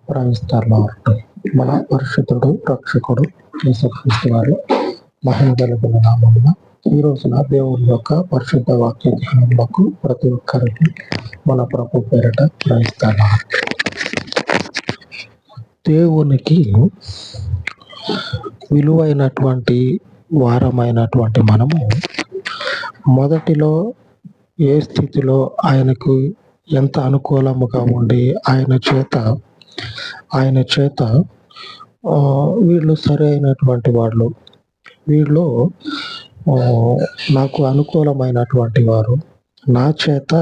ప్రవహిస్తారులో మన పరిశుద్ధుడు రక్షకుడు యేసుక్రీస్తు వారి మహిమ కలిగిన నామమున ఈ రోజున దేవుని యొక్క పరిశుద్ధ వాక్య ధ్యానములకు ప్రతి ఒక్కరికి మన ప్రభు పేరట ప్రవహిస్తాను. దేవునికి విలువైనటువంటి వారమైనటువంటి మనము మొదటిలో ఏ స్థితిలో ఆయనకు ఎంత అనుకూలముగా ఉండి ఆయన చేత వీళ్ళు సరైనటువంటి వాళ్ళు, వీళ్ళు నాకు అనుకూలమైనటువంటి వారు, నా చేత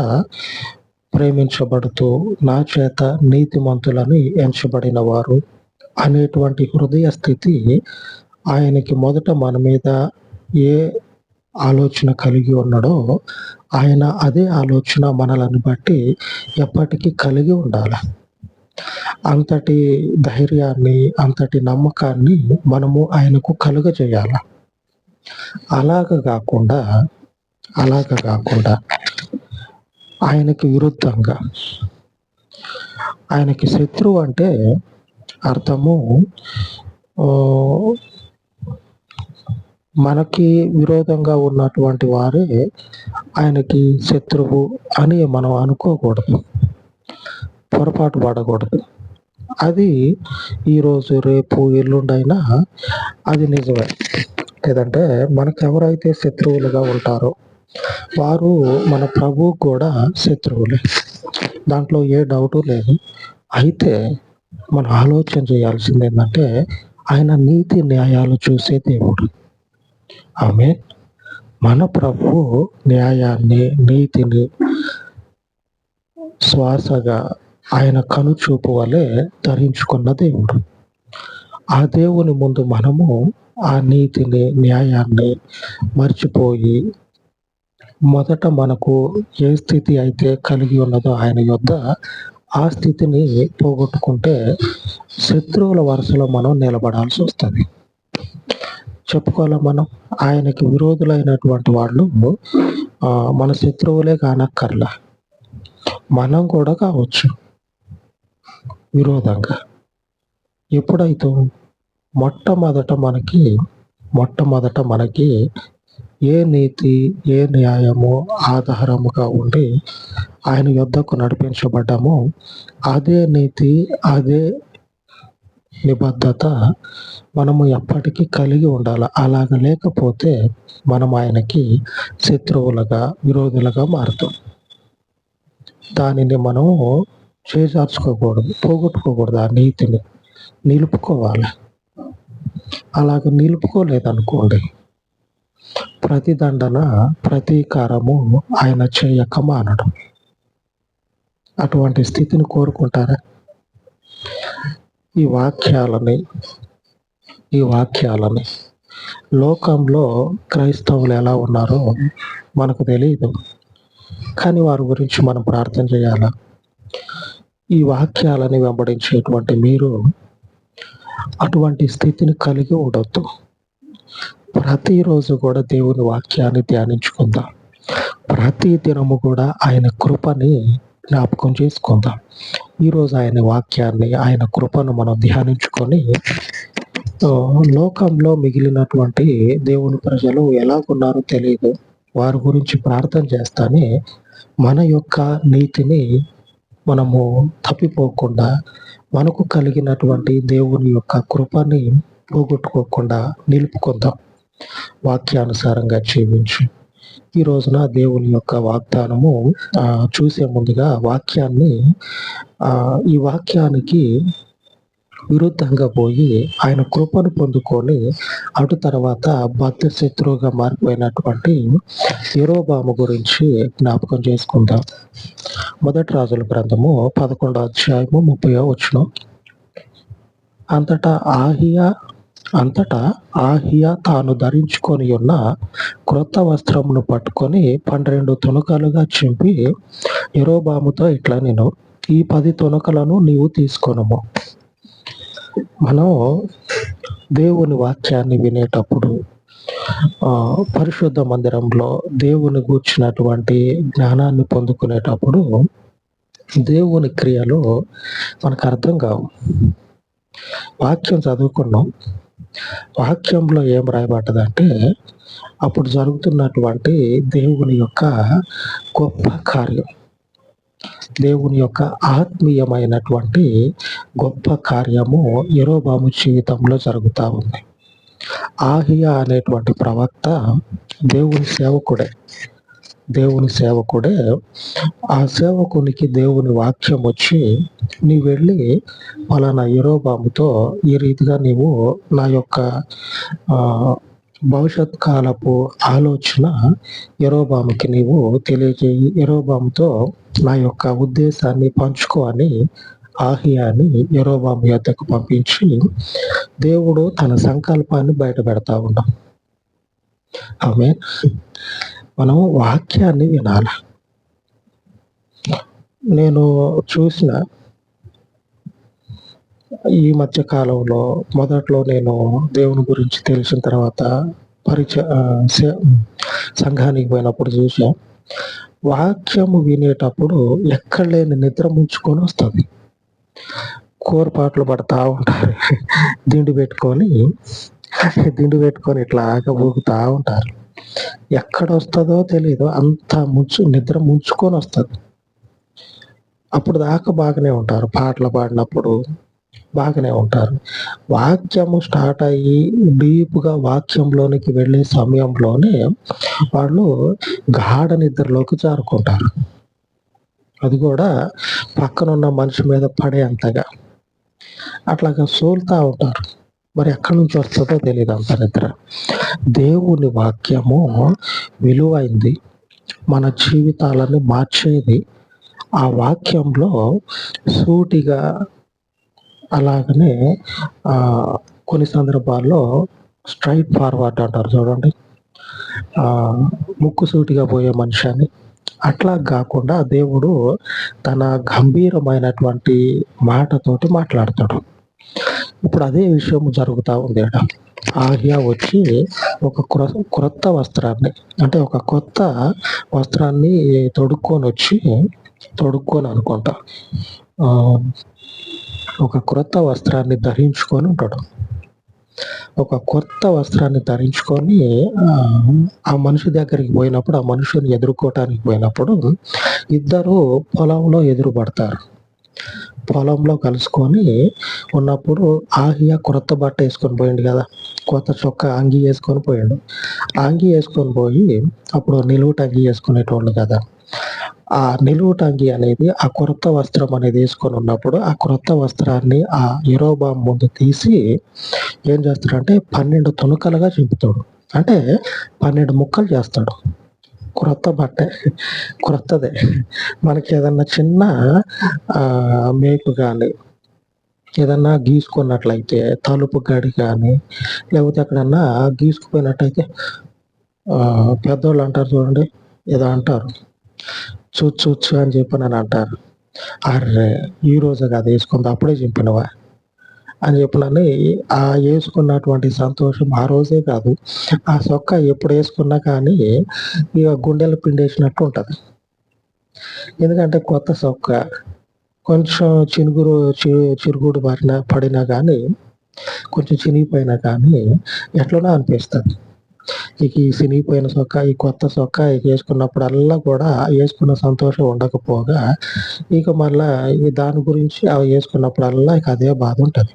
ప్రేమించబడుతూ నా చేత నీతిమంతులని ఎంచబడిన వారు అనేటువంటి హృదయ స్థితి ఆయనకి మొదట మన మీద ఏ ఆలోచన కలిగి ఉన్నాడో ఆయన అదే ఆలోచన మనలను బట్టి ఎప్పటికీ కలిగి ఉండాలి. అంతటి ధైర్యాన్ని, అంతటి నమ్మకాన్ని మనము ఆయనకు కలుగజేయాలి. అలాగ కాకుండా ఆయనకి విరుద్ధంగా, ఆయనకి శత్రువు అంటే అర్థము మనకి విరోధంగా ఉన్నటువంటి వారే ఆయనకి శత్రువు అని మనం అనుకోకూడదు, పొరపాటు పడకూడదు. అది ఈరోజు రేపు ఎల్లుండైనా అది నిజమే. లేదంటే మనకు ఎవరైతే శత్రువులుగా ఉంటారో వారు మన ప్రభువు కూడా శత్రువులే, దాంట్లో ఏ డౌటు లేదు. అయితే మనం ఆలోచన చేయాల్సింది ఏంటంటే ఆయన నీతి న్యాయాలు చూసే దేవుడు. ఆమె మన ప్రభువు న్యాయాన్ని, నీతిని శ్వాసగా ఆయన కనుచూపు వలె ధరించుకున్న దేవుడు. ఆ దేవుని ముందు మనము ఆ నీతిని, న్యాయాన్ని మర్చిపోయి మొదట మనకు ఏ స్థితి అయితే కలిగి ఉన్నదో ఆయన యొద్ద ఆ స్థితిని పోగొట్టుకుంటే శత్రువుల వరుసలో మనం నిలబడాల్సి వస్తుంది. చెప్పుకోవాలి, మనం ఆయనకి విరోధులైనటువంటి వాళ్ళు మన శత్రువులే కానక్కర్లా, మనం కూడా కావచ్చు విరోధంగా. ఎప్పుడైతే మొట్టమొదట మనకి ఏ నీతి, ఏ న్యాయము ఆధారముగా ఉండి ఆయన యొద్దకు నడిపించబడ్డామో అదే నీతి, అదే నిబద్ధత మనము ఎప్పటికీ కలిగి ఉండాలి. అలాగ లేకపోతే మనం ఆయనకి శత్రువులుగా, విరోధులుగా మారుతాం. దానిని మనము చేజార్చుకోకూడదు, పోగొట్టుకోకూడదు. ఆ నీతిని నిలుపుకోవాలి. అలాగ నిలుపుకోలేదనుకోండి, ప్రతిదండన, ప్రతీకారము ఆయన చేయక మానడు. అటువంటి స్థితిని కోరుకుంటారా? ఈ వాక్యాలని లోకంలో క్రైస్తవులు ఎలా ఉన్నారో మనకు తెలియదు, కానీ వారి గురించి మనం ప్రార్థన చేయాలా? ఈ వాక్యాలని వెంబడించేటువంటి మీరు అటువంటి స్థితిని కలిగి ఉండొద్దు. ప్రతిరోజు కూడా దేవుని వాక్యాన్ని ధ్యానించుకుందాం. ప్రతి దినము కూడా ఆయన కృపని జ్ఞాపకం చేసుకుందాం. ఈరోజు ఆయన వాక్యాన్ని, ఆయన కృపను మనం ధ్యానించుకొని లోకంలో మిగిలినటువంటి దేవుని ప్రజలు ఎలాగున్నారో తెలియదు, వారి గురించి ప్రార్థన చేస్తానే మన యొక్క నీతిని మనము తప్పిపోకుండా, మనకు కలిగినటువంటి దేవుని యొక్క కృపని పోగొట్టుకోకుండా నిలుపుకుందాం. వాక్యానుసారంగా జీవించు. ఈ రోజున దేవుని యొక్క వాగ్దానము చూసే ముందుగా ఈ వాక్యానికి విరుద్ధంగా పోయి ఆయన కృపను పొందుకొని అటు తర్వాత బద్ధ శత్రువుగా మారిపోయినటువంటి యెరోబాము గురించి జ్ఞాపకం చేసుకుందాం. మొదటి రాజుల గ్రంథము 11వ అధ్యాయము 30వ వచనం. అంతటా ఆహియా తాను ధరించుకొని ఉన్న క్రొత్త వస్త్రమును పట్టుకొని 12 తునకలుగా చింపి యెరోబాముతో ఇట్లా, నేను ఈ 10 తునకలను నీవు తీసుకొనుము. మనం దేవుని వాక్యాన్ని వినేటప్పుడు పరిశుద్ధ మందిరంలో దేవుని గూర్చినటువంటి జ్ఞానాన్ని పొందుకునేటప్పుడు దేవుని క్రియలు మనకు అర్థం కావు. వాక్యం చదువుకున్నాం. వాక్యంలో ఏం రాయబడ్డదంటే, అప్పుడు జరుగుతున్నటువంటి దేవుని యొక్క గొప్ప కార్యం, దేవుని యొక్క ఆత్మీయమైనటువంటి గొప్ప కార్యము యెరొబాము జీవితంలో జరుగుతా ఉంది. ఆహియా అనేటువంటి ప్రవక్త దేవుని సేవకుడే. ఆ సేవకునికి దేవుని వాక్యం వచ్చి, నీవు వెళ్ళి పలానా యెరొబాముతో ఈ రీతిగా నీవు నా యొక్క భవిష్యత్ కాలపు ఆలోచన యెరొబాముకి నీవు తెలియజేయి, యెరొబాముతో నా యొక్క ఉద్దేశాన్ని పంచుకో అని ఆహియాని యెరొబాము యొద్దకు పంపించి, దేవుడు తన సంకల్పాన్ని బయట పెడతా ఉన్నాం. ఆమేన్. మనం వాక్యాన్ని వినాలి. నేను చూసిన ఈ మధ్య కాలంలో, మొదట్లో నేను దేవుని గురించి తెలిసిన తర్వాత సంఘానికి పోయినప్పుడు చూసా, వాక్యము వినేటప్పుడు ఎక్కడ లేని నిద్ర ముంచుకొని వస్తుంది. కోరపాట్లు పడతా ఉంటారు. దిండు పెట్టుకొని ఇట్లాగా ఊగుతా ఉంటారు. ఎక్కడ వస్తుందో తెలియదు, అంత నిద్ర ముంచుకొని వస్తుంది. అప్పుడు దాకా బాగానే ఉంటారు, పాటలు పాడినప్పుడు బాగానే ఉంటారు. వాక్యము స్టార్ట్ అయ్యి డీప్గా వాక్యంలోనికి వెళ్ళే సమయంలోనే వాళ్ళు గాఢ నిద్రలోకి జారుకుంటారు. అది కూడా పక్కనున్న మనిషి మీద పడే అంతగా అట్లాగా సోలుతా ఉంటారు. మరి ఎక్కడి నుంచి వస్తుందో తెలియదు అంత నిద్ర. దేవుని వాక్యము విలువైంది, మన జీవితాలను మార్చేది. ఆ వాక్యంలో సూటిగా, అలాగనే కొన్ని సందర్భాల్లో స్ట్రైట్ ఫార్వర్డ్ అంటారు చూడండి, ముక్కు సూటిగా పోయే మనిషి అని, అట్లా కాకుండా దేవుడు తన గంభీరమైనటువంటి మాటతోటి మాట్లాడతాడు. ఇప్పుడు అదే విషయం జరుగుతూ ఉంది. ఆహియా వచ్చి ఒక క్రొత్త వస్త్రాన్ని, అంటే ఒక కొత్త వస్త్రాన్ని తొడుక్కొని అనుకుంటా, ఒక క్రొత్త వస్త్రాన్ని ధరించుకొని ఉంటాడు. ఒక కొత్త వస్త్రాన్ని ధరించుకొని ఆ మనిషి దగ్గరికి పోయినప్పుడు, ఆ మనుషుని ఎదుర్కోవటానికి పోయినప్పుడు ఇద్దరు పొలంలో ఎదురుపడతారు. పొలంలో కలుసుకొని ఉన్నప్పుడు ఆహియా క్రొత్త బట్ట వేసుకొని పోయిండు కదా, కొత్త చొక్కా అంగి వేసుకొని పోయాడు. అంగి వేసుకొని పోయి, అప్పుడు నిలువుటంగి వేసుకునేటోళ్ళు కదా, ఆ నిలువుటంగి అనేది, ఆ క్రొత్త వస్త్రం అనేది వేసుకొని ఉన్నప్పుడు ఆ క్రొత్త వస్త్రాన్ని ఆ యెరొబాము ముందు తీసి ఏం చేస్తాడంటే 12 తునకలుగా చింపుతాడు. అంటే 12 ముక్కలు చేస్తాడు. క్రొత్త బట్టే, క్రొత్తదే. మనకి ఏదన్నా చిన్న మేకు కానీ ఏదన్నా గీసుకున్నట్లయితే, తలుపు గడి కానీ, లేకపోతే ఎక్కడన్నా గీసుకుపోయినట్టయితే పెద్దోళ్ళు అంటారు చూడండి, ఏదో అంటారు, చూచు అని చెప్పి నన్ను అంటారు. అర్రే, ఈ రోజు కాదు వేసుకుంది, అప్పుడే చింపినవా అని చెప్పినని ఆ వేసుకున్నటువంటి సంతోషం ఆ రోజే కాదు, ఆ సొక్కా ఎప్పుడు వేసుకున్నా కానీ ఇక గుండెలు పిండేసినట్టు ఉంటుంది. ఎందుకంటే కొత్త సొక్కా కొంచెం చిరుగుడు పడినా కానీ, కొంచెం చినిగిపోయినా కానీ ఎట్లనో అనిపిస్తుంది. ఇక ఈ చినిగిపోయిన సొక్కా, ఈ కొత్త సొక్కా వేసుకున్నప్పుడల్లా కూడా వేసుకున్న సంతోషం ఉండకపోగా, ఇక మళ్ళా దాని గురించి అవి వేసుకున్నప్పుడల్లా ఇక అదే బాధ ఉంటుంది.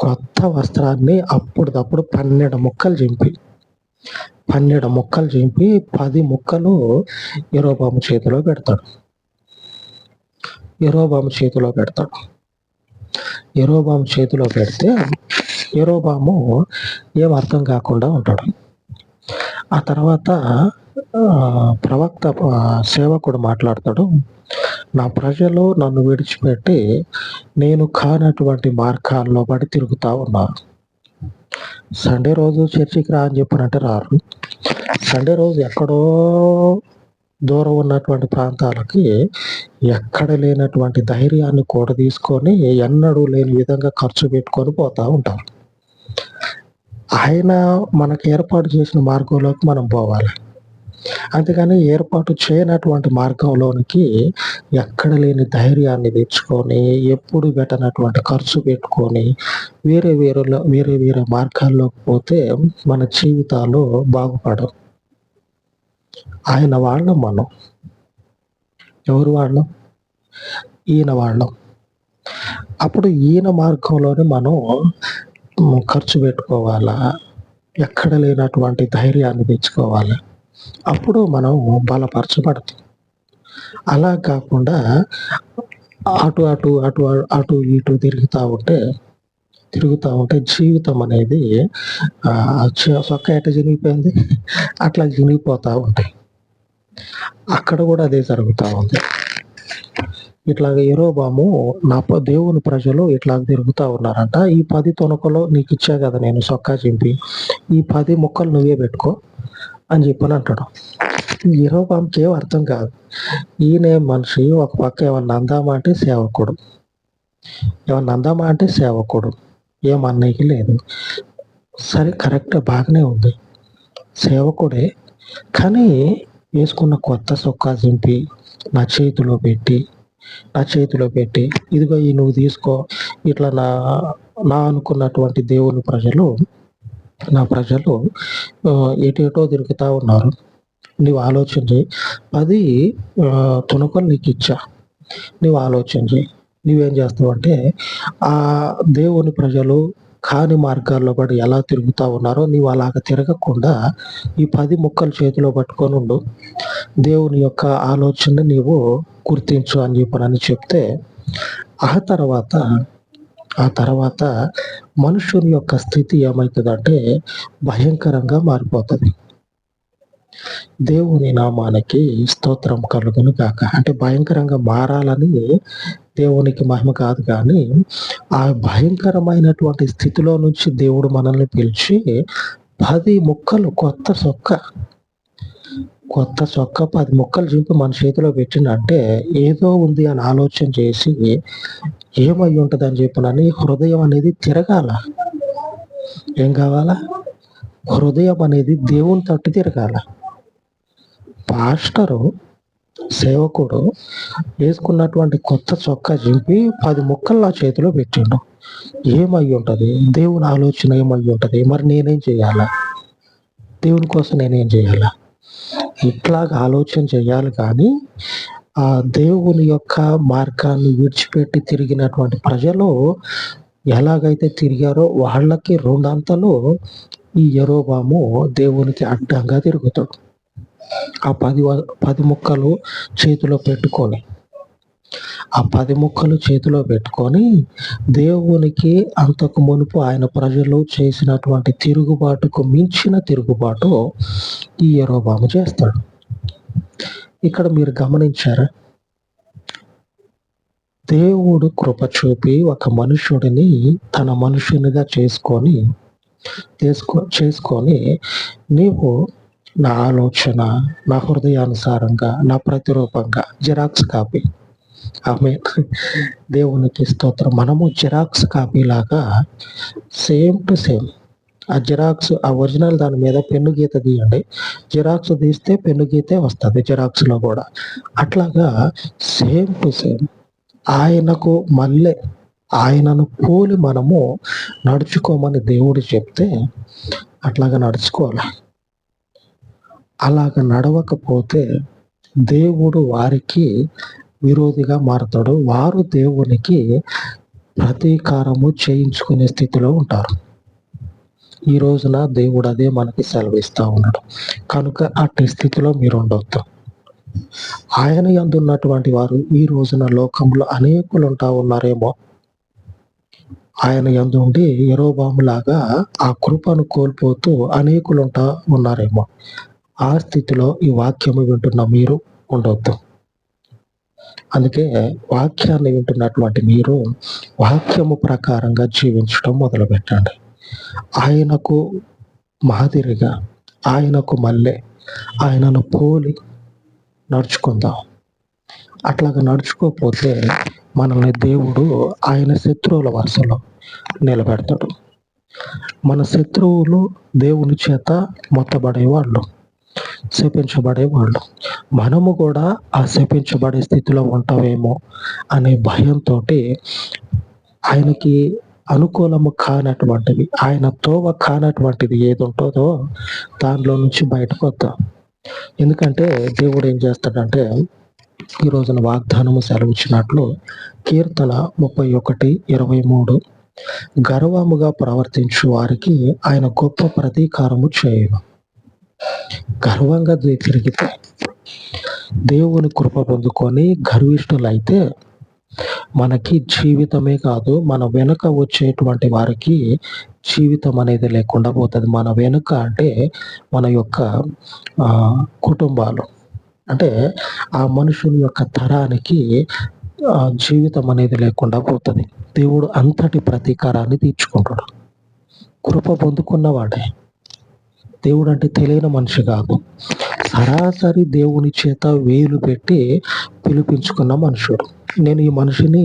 కొత్త వస్త్రాన్ని అప్పుడప్పుడు 12 ముక్కలు చింపి 10 ముక్కలు యెరొబాము చేతిలో పెడతాడు. యెరొబాము చేతిలో పెడితే యెరొబాము ఏం అర్థం కాకుండా ఉంటాడు. ఆ తర్వాత ప్రవక్త సేవకుడు మాట్లాడతాడు, నా ప్రజలు నన్ను విడిచిపెట్టి నేను కానటువంటి మార్గాల్లో పడి తిరుగుతా ఉన్నారు. సండే రోజు చర్చికి రా అని చెప్పినంటే రారు. సండే రోజు ఎక్కడో దూరం ఉన్నటువంటి ప్రాంతాలకి ఎక్కడ లేనటువంటి ధైర్యాన్ని కూడా తీసుకొని, ఎన్నడూ లేని విధంగా ఖర్చు పెట్టుకొని పోతా ఉంటారు. ఆయన మనకు ఏర్పాటు చేసిన మార్గంలోకి మనం పోవాలి. అంతేగాని ఏర్పాటు చేయనటువంటి మార్గంలోనికి ఎక్కడ లేని ధైర్యాన్ని తెచ్చుకొని, ఎప్పుడు పెట్టనటువంటి ఖర్చు పెట్టుకొని, వేరే వేరే మార్గాల్లోకి పోతే మన జీవితాలు బాగుపడవు. ఆయన వాళ్ళం మనం. ఎవరు వాళ్ళం? ఈయన వాళ్ళం. అప్పుడు ఈయన మార్గంలోనే మనం ఖర్చు పెట్టుకోవాలా, ఎక్కడ లేనటువంటి ధైర్యాన్ని తెచ్చుకోవాలా. అప్పుడు మనం బలపరచబడతాం. అలా కాకుండా అటు అటు అటు అటు ఇటు తిరుగుతా ఉంటే జీవితం అనేది చొక్క ఎట చినిగిపోయింది అట్లా చినిగిపోతా ఉంటాయి. అక్కడ కూడా అదే జరుగుతూ ఉంది. ఇట్లాగ యెరొబాము దేవుని ప్రజలు ఇట్లా తిరుగుతా ఉన్నారంట. ఈ 10 తొనకలు నీకు ఇచ్చా కదా నేను సొక్కా చింపి, ఈ 10 ముక్కలు నువ్వే పెట్టుకో అని చెప్పని అంటాడు. యెరొబాముకి ఏం అర్థం కాదు. ఈయనే మనిషి, ఒక పక్క ఏమన్నా అందామా అంటే సేవకుడు, ఏమన్నయ్యకి లేదు. సరే, కరెక్ట్, బాగానే ఉంది, సేవకుడే. కానీ వేసుకున్న కొత్త సొక్కా చింపి నా చేతిలో పెట్టి ఇదిగో ఈ నువ్వు తీసుకో, ఇట్లా నా అనుకున్నటువంటి దేవుని ప్రజలు, నా ప్రజలు ఎటేటో తిరుగుతా ఉన్నారు. నువ్వు ఆలోచన చేయి. 10 తుణుకలు నీకు ఇచ్చా, నువ్వు ఆలోచన చేయి. నువ్వేం చేస్తావంటే ఆ దేవుని ప్రజలు కాని మార్గాల్లో పడి ఎలా తిరుగుతా ఉన్నారో నీవు అలాగ తిరగకుండా ఈ 10 ముక్కలు చేతిలో పట్టుకొని ఉండు. దేవుని యొక్క ఆలోచన నీవు గుర్తించు అని చెప్పనని చెప్తే, ఆ తర్వాత మనుషుని యొక్క స్థితి ఏమవుతుందంటే భయంకరంగా మారిపోతుంది. దేవుని నామానికి స్తోత్రం కలుగును గాక. అంటే భయంకరంగా మారాలని దేవునికి మహిమ కాదు, కానీ ఆ భయంకరమైనటువంటి స్థితిలో నుంచి దేవుడు మనల్ని పిలిచి 10 ముక్కలు కొత్త చొక్క 10 ముక్కలు చింపి మన చేతిలో పెట్టిండంటే ఏదో ఉంది అని ఆలోచన చేసి ఏమై ఉంటుంది అని చెప్పినని హృదయం అనేది తిరగాల. ఏం కావాలా? హృదయం అనేది దేవుని తట్టు తిరగాల. పాస్టరు, సేవకుడు వేసుకున్నటువంటి కొత్త చొక్కా చింపి 10 ముక్కలు నా చేతిలో పెట్టిండు. ఏమై ఉంటుంది? దేవుని ఆలోచన ఏమై ఉంటుంది? మరి నేనేం చేయాలా? దేవుని కోసం నేనేం చేయాలా? ఇట్లాగ ఆలోచన చేయాలి. కానీ ఆ దేవుని యొక్క మార్గాన్ని విడిచిపెట్టి తిరిగినటువంటి ప్రజలు ఎలాగైతే తిరిగారో వాళ్ళకి 2 అంతలు ఈ యెరొబాము దేవునికి అడ్డంగా తిరుగుతాడు. ఆ 10 ముక్కలు చేతిలో పెట్టుకొని దేవునికి అంతకు మునుపు ఆయన ప్రజలు చేసినటువంటి తిరుగుబాటుకు మించిన తిరుగుబాటు ఈ యెరొబాము చేస్తాడు. ఇక్కడ మీరు గమనించారా? దేవుడు కృప చూపి ఒక మనుషుడిని తన మనుషునిగా చేసుకొని నీవు నా ఆలోచన, నా హృదయానుసారంగా, నా ప్రతిరూపంగా జిరాక్స్ కాపీ. ఆమేన్. దేవునికి స్తోత్రం. మనము జిరాక్స్ కాపీ లాగా సేమ్ టు సేమ్ ఆ జిరాక్స్, ఆ ఒరిజినల్ దాని మీద పెన్ను గీత తీయండి, జిరాక్స్ తీస్తే పెన్ను గీతే వస్తుంది జిరాక్స్లో కూడా. అట్లాగా సేమ్ టు సేమ్ ఆయనను పోలి మనము నడుచుకోమని దేవుడు చెప్తే అట్లాగా నడుచుకోవాలి. అలాగ నడవకపోతే దేవుడు వారికి విరోధిగా మారతాడు. వారు దేవునికి ప్రతీకారము చేయించుకునే స్థితిలో ఉంటారు. ఈ రోజున దేవుడు అదే మనకి సెలవిస్తూ ఉన్నాడు. కనుక అట్టి స్థితిలో మీరు ఉండొద్దు. ఆయన యందు ఉన్నటువంటి వారు ఈ రోజున లోకంలో అనేకులు ఉంటా ఉన్నారేమో. ఆయన యందు ఉండి యెరొబాములాగా ఆ కృపను కోల్పోతూ అనేకులు ఉంటా ఉన్నారేమో. ఆ స్థితిలో ఈ వాక్యము వింటున్న మీరు ఉండొద్దు. అందుకే వాక్యాన్ని వింటున్నటువంటి మీరు వాక్యము ప్రకారంగా జీవించడం మొదలుపెట్టండి. ఆయనకు మాదిరిగా, ఆయనకు మళ్ళీ, ఆయనను పోలి నడుచుకుందాం. అట్లాగా నడుచుకోకపోతే మనల్ని దేవుడు ఆయన శత్రువుల వరుసలో నిలబెడతాడు. మన శత్రువులు దేవుని చేత మొత్తబడేవాళ్ళు. శపించబడేవాళ్ళు. మనము కూడా ఆ శపించబడే స్థితిలో ఉంటామేమో అనే భయంతోటి ఆయనకి అనుకూలము కానటువంటిది, ఆయన తోవ కానటువంటిది ఏది ఉంటుందో దానిలో నుంచి బయటకొద్దాం. ఎందుకంటే దేవుడు ఏం చేస్తాడంటే ఈ రోజున వాగ్దానము సెలవిచ్చినట్లు కీర్తన 31:23 గర్వముగా ప్రవర్తించు వారికి ఆయన గొప్ప ప్రతీకారము చేయును. గర్వంగా తిరిగితే, దేవుని కృప పొందుకొని గర్విష్ఠులైతే మనకి జీవితమే కాదు, మన వెనుక వచ్చేటువంటి వారికి జీవితం అనేది లేకుండా పోతుంది. మన వెనుక అంటే మన యొక్క కుటుంబాలు, అంటే ఆ మనుషుని యొక్క తరానికి జీవితం అనేది లేకుండా పోతుంది. దేవుడు అంతటి ప్రతీకారాన్ని తీర్చుకుంటాడు. కృప పొందుకున్నవాడే. దేవుడు అంటే తెలియని మనిషి కాదు, సరాసరి దేవుని చేత వేలు పెట్టి పిలిపించుకున్న మనుషుడు. నేను ఈ మనిషిని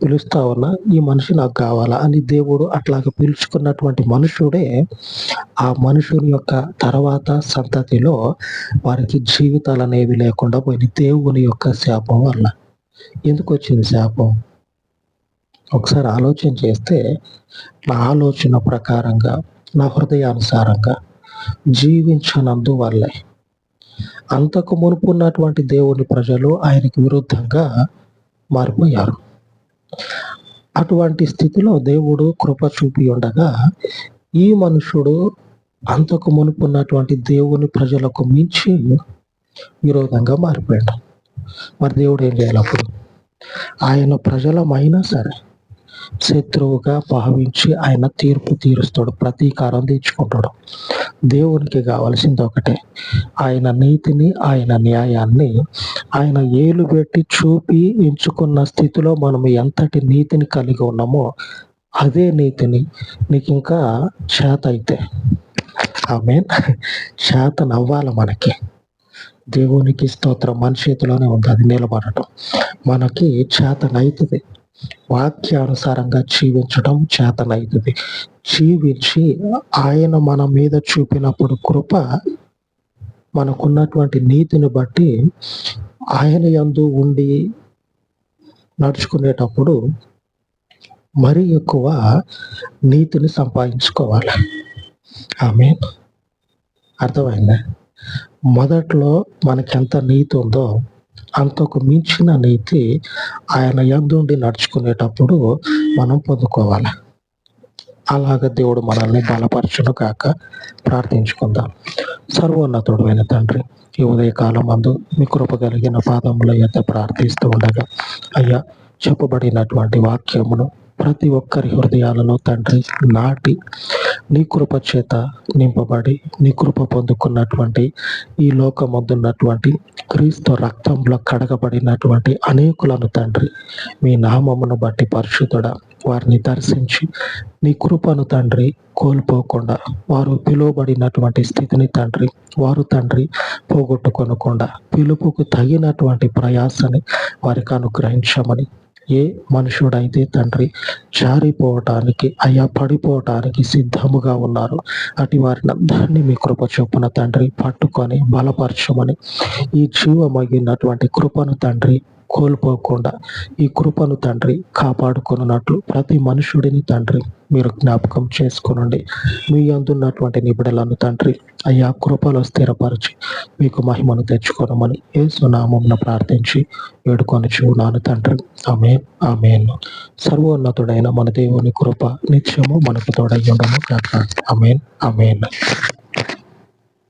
పిలుస్తా ఉన్నా, ఈ మనిషి నాకు కావాలా అని దేవుడు అట్లాగా పిలుచుకున్నటువంటి మనుషుడే ఆ మనుషుని యొక్క తర్వాత సంతతిలో వారికి జీవితాలు అనేవి లేకుండా పోయింది. దేవుని యొక్క శాపం వల్ల. ఎందుకు వచ్చింది శాపం? ఒకసారి ఆలోచన చేస్తే, నా ఆలోచన ప్రకారంగా, నా హృదయానుసారంగా జీవించనందువల్లే అంతకు మునుపు ఉన్నటువంటి దేవుని ప్రజలు ఆయనకు విరుద్ధంగా మారిపోయారు. అటువంటి స్థితిలో దేవుడు కృప చూపి ఉండగా ఈ మనుషుడు అంతకు మునుపు ఉన్నటువంటి దేవుని ప్రజలకు మించి విరోధంగా మారిపోయాడు. మరి దేవుడు ఏం చేయాలి అప్పుడు? ఆయన ప్రజలమైనా సరే శత్రువుగా భావించి ఆయన తీర్పు తీరుస్తాడు, ప్రతీకారం తీర్చుకుంటాడు. దేవునికి కావాల్సింది ఒకటే, ఆయన నీతిని, ఆయన న్యాయాన్ని ఆయన ఏలు పెట్టి చూపి ఎంచుకున్న స్థితిలో మనం ఎంతటి నీతిని కలిగి ఉన్నామో అదే నీతిని నీకు ఇంకా చేత అయితే, ఆమేన్, చేత నవ్వాలి మనకి. దేవునికి స్తోత్రం. మన చేతిలోనే ఉంది అది నిలబడటం. మనకి చేతనైతుంది, వాక్యానుసారంగా జీవించడం చేతనైతుంది. జీవించి ఆయన మన మీద చూపినప్పుడు కృప, మనకున్నటువంటి నీతిని బట్టి ఆయన యందు ఉండి నడుచుకునేటప్పుడు మరీ ఎక్కువ నీతిని సంపాదించుకోవాలి. ఆమేన్. అర్థమైందా? మొదట్లో మనకెంత నీతి ఉందో అంతకు మించిన నీతి ఆయన యందుండి నడుచుకునేటప్పుడు మనం పొందుకోవాలి. అలాగ దేవుడు మనల్ని బలపరచును కాక. ప్రార్థించుకుందాం. సర్వోన్నతుడు అయిన తండ్రి, ఈ ఉదయకాలం అందు మీ కృప కలిగిన పాదముల యొద్ద ప్రార్థిస్తూ ఉండగా, అయ్యా, చెప్పబడినటువంటి వాక్యమును ప్రతి ఒక్కరి హృదయాలలో తండ్రి నాటి నీ కృప చేత నింపబడి నీ కృప పొందుకున్నటువంటి ఈ లోకమందున్నటువంటి క్రీస్తు రక్తంలో కడగబడినటువంటి అనేకులను తండ్రి మీ నామమును బట్టి పరిశుద్ధుడా వారిని దర్శించి నీ కృపను తండ్రి కోల్పోకుండా, వారు పిలువబడినటువంటి స్థితిని తండ్రి వారు తండ్రి పోగొట్టుకొనకుండా పిలుపుకు తగినటువంటి ప్రయాసని వారికి అనుగ్రహించమని, ఏ మనుషుడైతే తండ్రి జారిపోవటానికి, అయ్యా పడిపోవటానికి సిద్ధముగా ఉన్నారు అటు వారిని అందరినీ మీ కృప చొప్పున తండ్రి పట్టుకొని బలపరచమని, ఈ జీవమగినటువంటి కృపను తండ్రి కోల్పోకుండా ఈ కృపను తండ్రి కాపాడుకున్నట్లు ప్రతి మనుషుడిని తండ్రి మీరు జ్ఞాపకం చేసుకునండి. మీ అందున్నటువంటి నిబిడలను తండ్రి అయ్యా కృపలో స్థిరపరిచి మీకు మహిమను తెచ్చుకోనమని యేసు నామమున ప్రార్థించి వేడుకొనుచున్నాను తండ్రి. ఆమేన్, ఆమేన్. సర్వోన్నతుడైన మన దేవుని కృప నిత్యము మనకు తోడై ఉండను కాక. ఆమేన్, ఆమేన్.